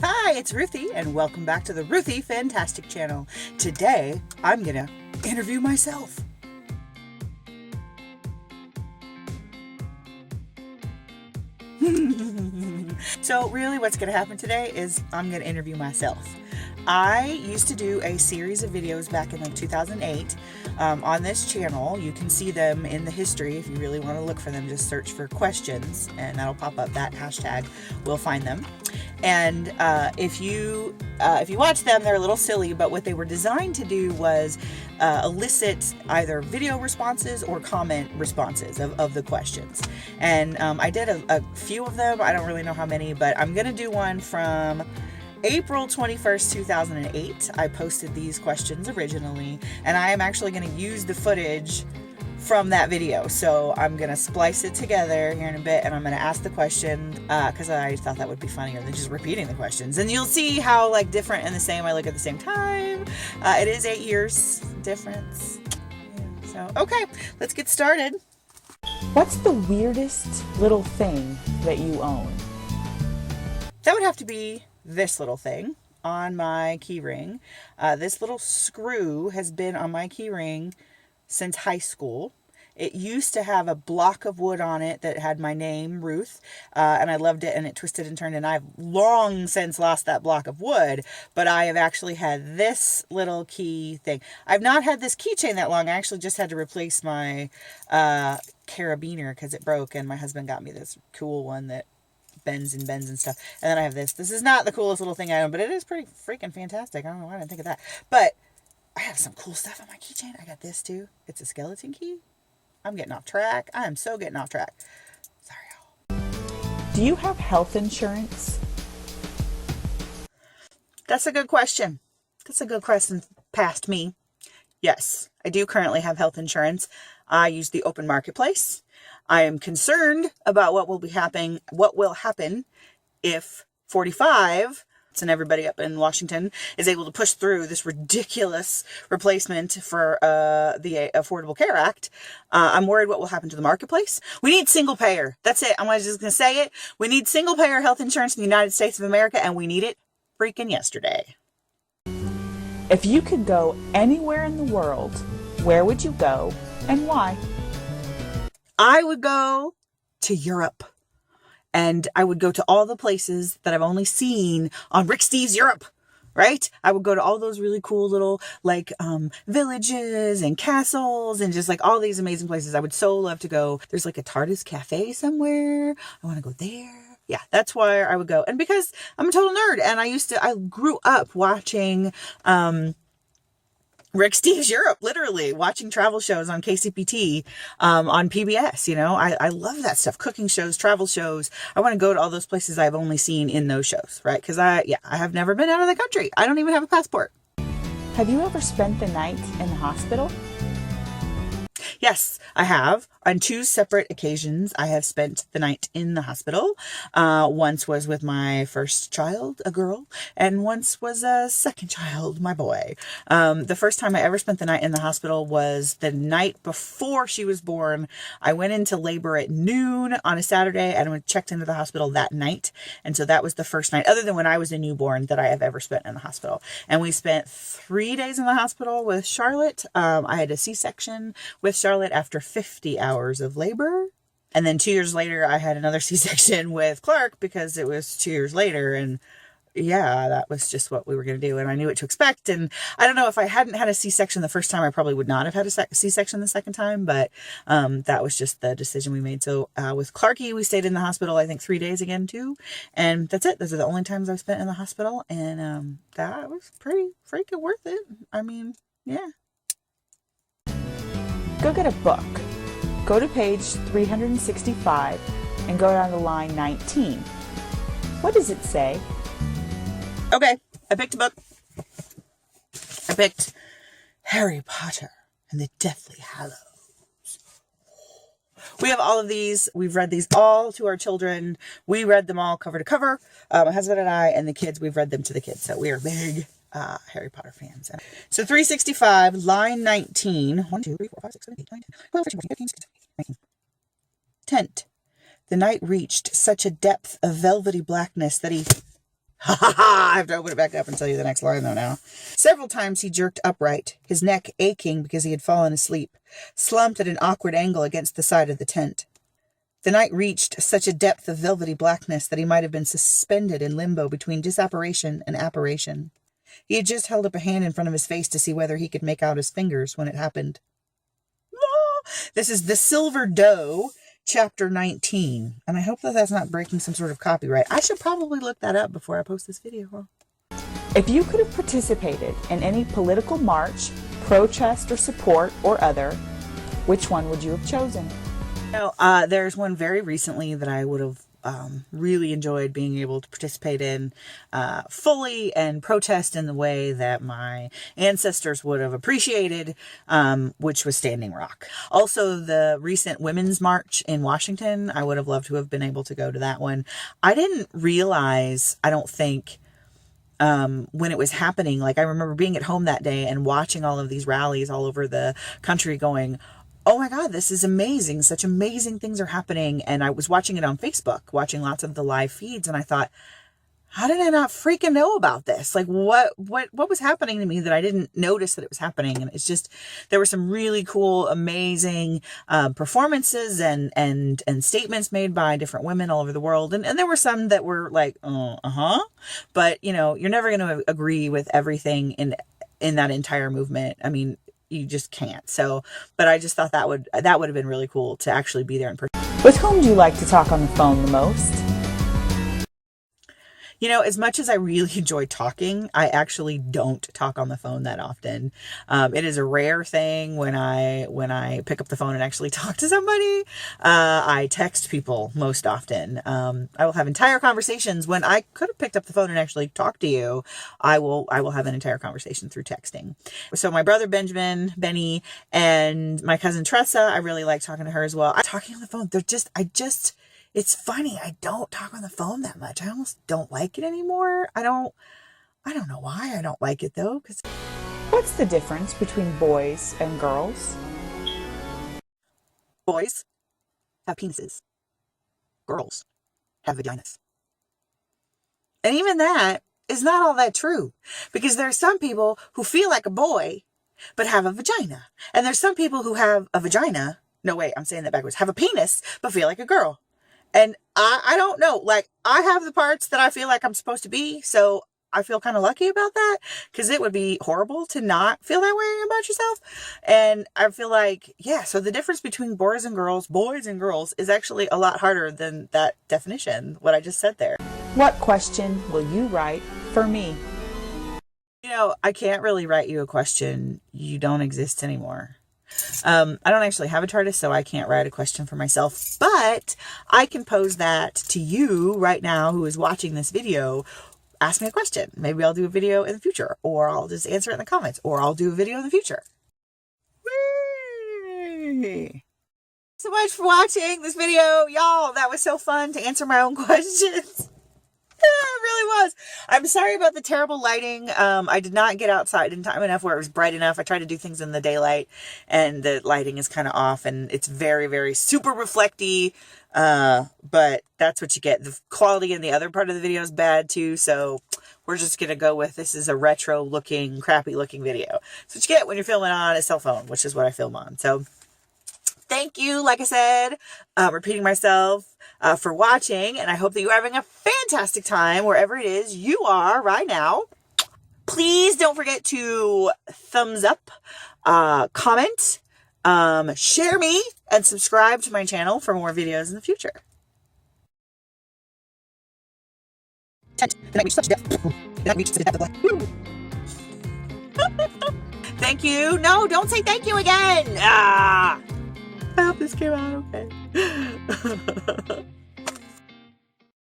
Hi, it's Ruthie, and welcome back to the RuthieFantastic channel. Today, I'm gonna interview myself. So really what's gonna happen today is I'm gonna interview myself. I used to do a series of videos back in like 2008 on this channel. You can see them in the history if you really want to look for them. Just search for questions and that'll pop up. That hashtag will find them. And if you watch them, they're a little silly, but what they were designed to do was elicit either video responses or comment responses of the questions. And I did a few of them. I don't really know how many, but I'm gonna do one from April 21st, 2008. I posted these questions originally, and I am actually going to use the footage from that video. So I'm going to splice it together here in a bit, and I'm going to ask the question because I thought that would be funnier than just repeating the questions. And you'll see how like different and the same I look at the same time. It is 8 years difference. Yeah, so, okay, let's get started. What's the weirdest little thing that you own? That would have to be this little thing on my key ring. This little screw has been on my key ring since high school. It used to have a block of wood on it that had my name, Ruth, and I loved it, and it twisted and turned, and I've long since lost that block of wood, but I have actually had this little key thing. I've not had this keychain that long. I actually just had to replace my carabiner because it broke, and my husband got me this cool one that bends and stuff. And then I have this. This is not the coolest little thing I own, but it is pretty freaking fantastic. I don't know why I didn't think of that. But I have some cool stuff on my keychain. I got this too. It's a skeleton key. I'm getting off track. I am so getting off track. Sorry, y'all. Do you have health insurance? That's a good question. That's a good question past me. Yes, I do currently have health insurance. I use the open marketplace. I am concerned about what will happen if 45 and everybody up in Washington is able to push through this ridiculous replacement for the Affordable Care Act. I'm worried what will happen to the marketplace. We need single payer. That's it. I'm just going to say it. We need single payer health insurance in the United States of America, and we need it freaking yesterday. If you could go anywhere in the world, where would you go and why? I would go to Europe, and I would go to all the places that I've only seen on Rick Steves Europe, right? I would go to all those really cool little like villages and castles and just like all these amazing places. I would so love to go. There's like a TARDIS cafe somewhere. I want to go there. Yeah, that's where I would go. And because I'm a total nerd, and I grew up watching Rick Steves Europe, literally watching travel shows on KCPT, on PBS. You know, I love that stuff. Cooking shows, travel shows. I want to go to all those places I've only seen in those shows, right? Because I have never been out of the country. I don't even have a passport. Have you ever spent the night in the hospital? Yes, I have. On 2 separate occasions, I have spent the night in the hospital. Once was with my first child, a girl, and once was a second child, my boy. The first time I ever spent the night in the hospital was the night before she was born. I went into labor at noon on a Saturday, and I checked into the hospital that night. And so that was the first night, other than when I was a newborn, that I have ever spent in the hospital. And we spent 3 days in the hospital with Charlotte. I had a C-section with Charlotte after 50 hours of labor. And then 2 years later, I had another C-section with Clark because it was 2 years later. And yeah, that was just what we were going to do. And I knew what to expect. And I don't know, if I hadn't had a C-section the first time, I probably would not have had a C-section the second time. But that was just the decision we made. So with Clarky, we stayed in the hospital, I think 3 days again too. And that's it. Those are the only times I've spent in the hospital. And that was pretty freaking worth it. I mean, yeah. Go get a book. Go to page 365 and go down to line 19. What does it say? Okay, I picked a book. I picked Harry Potter and the Deathly Hallows. We have all of these. We've read these all to our children. We read them all cover to cover. My husband and I and the kids, we've read them to the kids. So we are big Harry Potter fans. So 365, line 19. 1, 2, 3, 4, 5, 6, 7, 8, 9, 10, 12, 13, 14, 15, 16, 17, 19. Tent. The night reached such a depth of velvety blackness that he Ha ha ha! I have to open it back up and tell you the next line though now. Several times he jerked upright, his neck aching because he had fallen asleep, slumped at an awkward angle against the side of the tent. The night reached such a depth of velvety blackness that he might have been suspended in limbo between disapparition and apparition. He had just held up a hand in front of his face to see whether he could make out his fingers when it happened. This is The Silver Doe, Chapter 19. And I hope that that's not breaking some sort of copyright. I should probably look that up before I post this video. If you could have participated in any political march, protest, or support, or other, which one would you have chosen? There's one very recently that I would have really enjoyed being able to participate in fully and protest in the way that my ancestors would have appreciated, which was Standing Rock. Also, the recent Women's March in Washington, I would have loved to have been able to go to that one. I didn't realize, I don't think, when it was happening, like I remember being at home that day and watching all of these rallies all over the country going, oh my God, this is amazing. Such amazing things are happening. And I was watching it on Facebook, watching lots of the live feeds. And I thought, how did I not freaking know about this? Like what was happening to me that I didn't notice that it was happening? And it's just, there were some really cool, amazing, performances and statements made by different women all over the world. And there were some that were like, but you know, you're never going to agree with everything in that entire movement. I mean, you just can't. So, but I just thought that would have been really cool to actually be there in person. With whom do you like to talk on the phone the most? You know, as much as I really enjoy talking, I actually don't talk on the phone that often. It is a rare thing when I pick up the phone and actually talk to somebody. I text people most often. I will have entire conversations when I could have picked up the phone and actually talked to you. I will have an entire conversation through texting. So my brother Benny, and my cousin Tressa, I really like talking to her as well. Talking on the phone, it's funny. I don't talk on the phone that much. I almost don't like it anymore. I don't know why I don't like it though. What's the difference between boys and girls? Boys have penises. Girls have vaginas. And even that is not all that true, because there are some people who feel like a boy but have a vagina. And there's some people who have a vagina. No, wait, I'm saying that backwards. Have a penis but feel like a girl. And I don't know, like I have the parts that I feel like I'm supposed to be. So I feel kind of lucky about that, because it would be horrible to not feel that way about yourself. And I feel like, yeah, so the difference between boys and girls is actually a lot harder than that definition, what I just said there. What question will you write for me? You know, I can't really write you a question. You don't exist anymore. I don't actually have a TARDIS, so I can't write a question for myself, but I can pose that to you right now who is watching this video. Ask me a question. Maybe I'll do a video in the future, or I'll just answer it in the comments, or I'll do a video in the future. Whee! So much for watching this video, y'all. That was so fun to answer my own questions. It really was. I'm sorry about the terrible lighting. I did not get outside in time enough where it was bright enough. I tried to do things in the daylight and the lighting is kind of off and it's very, very super reflecty. But that's what you get. The quality in the other part of the video is bad too. So we're just going to go with, this is a retro looking, crappy looking video. That's what you get when you're filming on a cell phone, which is what I film on. So thank you, like I said, repeating myself, for watching, and I hope that you're having a fantastic time wherever it is you are right now. Please don't forget to thumbs up, comment, share me, and subscribe to my channel for more videos in the future. The night reached such depth. The night reached such a depth of Thank you. No, don't say thank you again. I hope this came out okay.